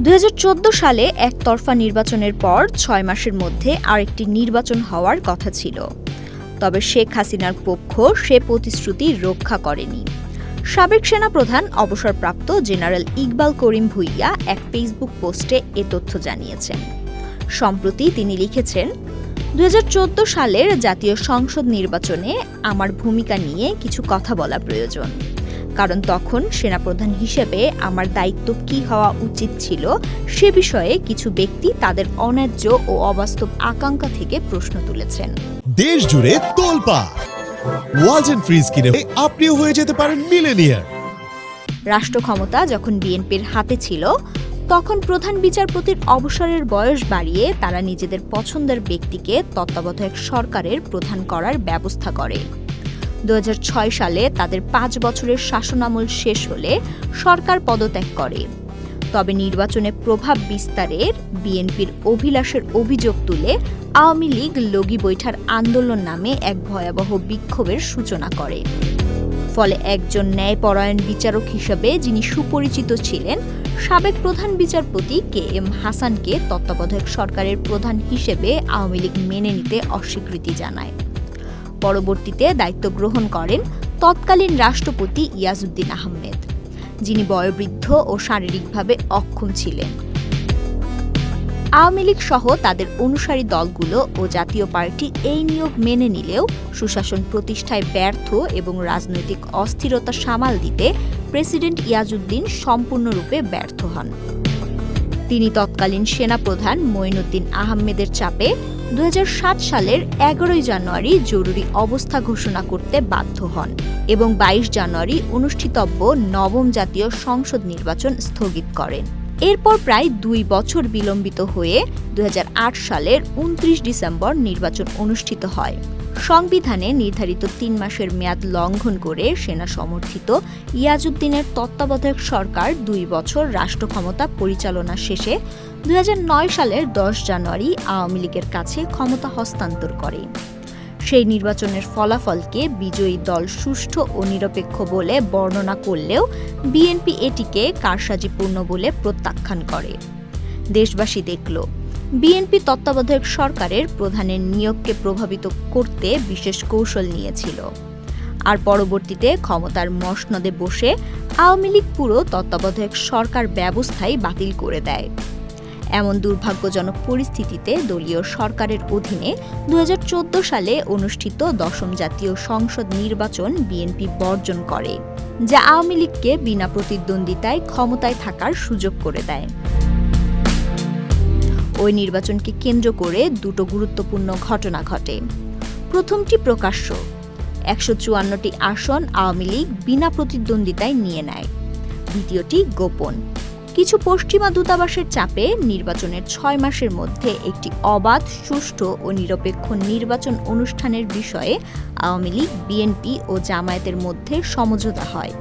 ২০১৪ সালে একতরফা নির্বাচনের পর ৬ মাসের মধ্যে আরেকটি নির্বাচন হওয়ার কথা ছিল। তবে শেখ হাসিনার পক্ষ সে প্রতিশ্রুতি রক্ষা করেনি। সাবেক সেনাপ্রধান অবসরপ্রাপ্ত জেনারেল ইকবাল করিম ভূঁইয়া এক ফেসবুক পোস্টে এ তথ্য জানিয়েছেন। সম্প্রতি তিনি লিখেছেন, ২০১৪ সালের জাতীয় সংসদ নির্বাচনে আমার ভূমিকা নিয়ে কিছু কথা বলা প্রয়োজন। কারণ তখন সেনাপ্রধান হিসেবে আমার দায়িত্ব কী হওয়া উচিত ছিল সে বিষয়ে কিছু ব্যক্তি তাদের অন্যায্য ও অবাস্তব আকাঙ্ক্ষা থেকে প্রশ্ন তুলেছেন। দেশ জুড়ে তোলপাড় ওয়ালটন ফ্রিজ কিনে আপনিও হয়ে যেতে পারেন মিলেনিয়ার। রাষ্ট্র ক্ষমতা যখন বিএনপির হাতে ছিল, তখন প্রধান বিচারপতির অবসরের বয়স বাড়িয়ে তারা নিজেদের পছন্দের ব্যক্তিকে তত্ত্বাবধায়ক সরকারের প্রধান করার ব্যবস্থা করে। ২০০৬ সালে তাদের ৫ বছরের শাসনামল শেষ হলে সরকার পদত্যাগ করে। তবে নির্বাচনে প্রভাব বিস্তারের বিএনপির অভিলাষের অভিযোগ তুলে আওয়ামী লীগ লগি বৈঠার আন্দোলন নামে এক ভয়াবহ বিক্ষোভের সূচনা করে। ফলে একজন ন্যায়পরায়ণ বিচারক হিসেবে যিনি সুপরিচিত ছিলেন, সাবেক প্রধান বিচারপতি KM হাসানকে তত্ত্বাবধায়ক সরকারের প্রধান হিসেবে আওয়ামী লীগ মেনে নিতে অস্বীকৃতি জানায়। পরবর্তীতে দায়িত্ব গ্রহণ করেন তৎকালীন রাষ্ট্রপতি ইয়াজউদ্দিন আহমেদ, যিনি বয়োবৃদ্ধ ও শারীরিকভাবে অক্ষম ছিলেন। আওয়ামী লীগ সহ তাদের অনুসারী দলগুলো ও জাতীয় পার্টি এই নিয়োগ মেনে নিলেও সুশাসন প্রতিষ্ঠায় ব্যর্থ এবং রাজনৈতিক অস্থিরতা সামাল দিতে প্রেসিডেন্ট ইয়াজউদ্দিন সম্পূর্ণরূপে ব্যর্থ হন। তিনি তৎকালীন সেনাপ্রধান মঈনুদ্দিন আহমেদের চাপে ২০০৭ সালের ১১ জানুয়ারি জরুরি অবস্থা ঘোষণা করতে বাধ্য হন এবং ২২ জানুয়ারি অনুষ্ঠিতব্য নবম জাতীয় সংসদ নির্বাচন স্থগিত করেন। এরপর প্রায় ২ বছর বিলম্বিত হয়ে ২০০৮ সালের ২৯ ডিসেম্বর নির্বাচন অনুষ্ঠিত হয়। সংবিধানে নির্ধারিত ৩ মাসের মেয়াদ লঙ্ঘন করে সেনা সমর্থিত ইয়াজউদ্দিনের তত্ত্বাবধায়ক সরকার ২ বছর রাষ্ট্র ক্ষমতা পরিচালনা শেষে ২০০৯ সালের ১০ জানুয়ারি আওয়ামী লীগের কাছে ক্ষমতা হস্তান্তর করে। সেই নির্বাচনের ফলাফলকে বিজয়ী দল সুষ্ঠু ও নিরপেক্ষ বলে বর্ণনা করলেও বিএনপি এটিকে কারসাজিপূর্ণ বলে প্রত্যাখ্যান করে। দেশবাসী দেখল, বিএনপি তত্ত্বাবধায়ক সরকারের প্রধানের নিয়োগকে প্রভাবিত করতে বিশেষ কৌশল নিয়েছিল। আর পরবর্তীতে ক্ষমতার মসনদে বসে আওয়ামী লীগ পুরো তত্ত্বাবধায়ক সরকার ব্যবস্থাই বাতিল করে দেয়। এমন দুর্ভাগ্যজনক পরিস্থিতিতে দলীয় সরকারের অধীনে ২০১৪ সালে অনুষ্ঠিত ১০ম জাতীয় সংসদ নির্বাচন বিএনপি বর্জন করে, যা আওয়ামী লীগকে বিনা প্রতিদ্বন্দ্বিতায় ক্ষমতায় থাকার সুযোগ করে দেয়। ওই নির্বাচনকে কেন্দ্র করে দুটো গুরুত্বপূর্ণ ঘটনা ঘটে। প্রথমটি প্রকাশ্য, ১৫৪টি আসন আওয়ামী লীগ বিনা প্রতিদ্বন্দ্বিতায় নিয়ে নেয়। দ্বিতীয়টি গোপন, কিছু পশ্চিমা দূতাবাসের চাপে নির্বাচনের ৬ মাসের মধ্যে একটি অবাধ, সুষ্ঠু ও নিরপেক্ষ নির্বাচন অনুষ্ঠানের বিষয়ে আওয়ামী লীগ, বিএনপি ও জামায়াতের মধ্যে সমঝোতা হয়।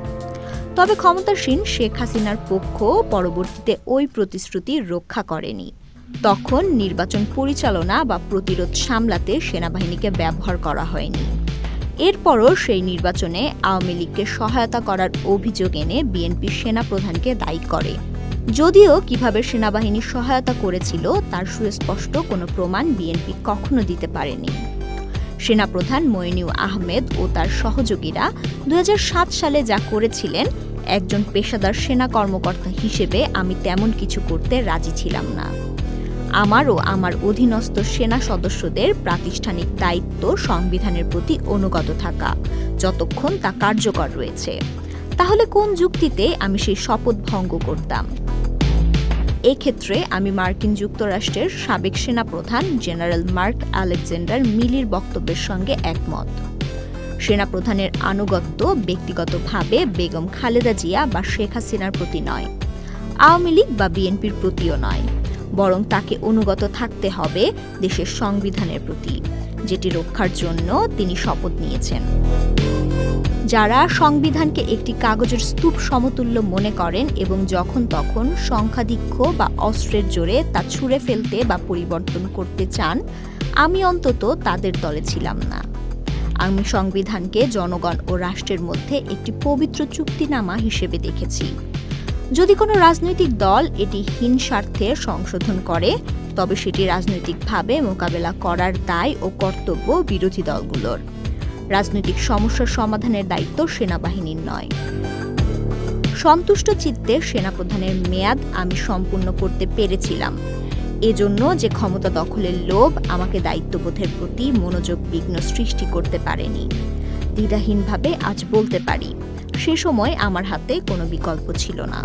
তবে ক্ষমতাসীন শেখ হাসিনার পক্ষ পরবর্তীতে ওই প্রতিশ্রুতি রক্ষা করেনি। তখন নির্বাচন পরিচালনা বা প্রতিরোধ সামলাতে সেনাবাহিনীকে ব্যবহার করা হয়নি। এরপরও সেই নির্বাচনে আওয়ামী লীগকে সহায়তা করার অভিযোগ এনে বিএনপি সেনাপ্রধানকে দায়ী করে। যদিও কিভাবে সেনাবাহিনী সহায়তা করেছিল তার সুস্পষ্ট কোনো প্রমাণ বিএনপি কখনো দিতে পারেনি। সেনাপ্রধান মঈনু আহমেদ ও তার সহযোগীরা ২০০৭ সালে যা করেছিলেন, একজন পেশাদার সেনা কর্মকর্তা হিসেবে আমি তেমন কিছু করতে রাজি ছিলাম না। আমার ও আমার অধীনস্থ সেনা সদস্যদের প্রাতিষ্ঠানিক দায়িত্ব সংবিধানের প্রতি অনুগত থাকা, যতক্ষণ তা কার্যকর রয়েছে। তাহলে কোন যুক্তিতে আমি সেই শপথ ভঙ্গ করতাম? এক্ষেত্রে আমি মার্কিন যুক্তরাষ্ট্রের সাবেক সেনাপ্রধান জেনারেল মার্ক আলেকজান্ডার মিলির বক্তব্যের সঙ্গে একমত। সেনাপ্রধানের আনুগত্য ব্যক্তিগতভাবে বেগম খালেদা জিয়া বা শেখ হাসিনার প্রতি নয়, আওয়ামী লীগ বা বিএনপির প্রতিও নয়, বরং তাকে অনুগত থাকতে হবে দেশের সংবিধানের প্রতি, যেটি রক্ষার জন্য তিনি শপথ নিয়েছেন। যারা সংবিধানকে একটি কাগজের স্তূপ সমতুল্য মনে করেন এবং যখন তখন সংখ্যাধিক্য বা অস্ত্রের জোরে তা ছুঁড়ে ফেলতে বা পরিবর্তন করতে চান, আমি অন্তত তাদের দলে ছিলাম না। আমি সংবিধানকে জনগণ ও রাষ্ট্রের মধ্যে একটি পবিত্র চুক্তিনামা হিসেবে দেখেছি। যদি কোনো রাজনৈতিক দল এটি হীন স্বার্থে সংশোধন করে, তবে সেটি রাজনৈতিকভাবে মোকাবেলা করার দায় ও কর্তব্য বিরোধী দলগুলোর। রাজনৈতিক সমস্যার সমাধানের দায়িত্ব সেনাবাহিনীর নয়। সন্তুষ্ট চিত্তে সেনাপ্রধানের মেয়াদ আমি সম্পূর্ণ করতে পেরেছিলাম, এজন্য যে ক্ষমতা দখলের লোভ আমাকে দায়িত্ববোধের প্রতি মনোযোগ বিঘ্ন সৃষ্টি করতে পারেনি। দ্বিধাহীনভাবে আজ বলতে পারি, সে সময় আমার হাতে কোনো বিকল্প ছিল না।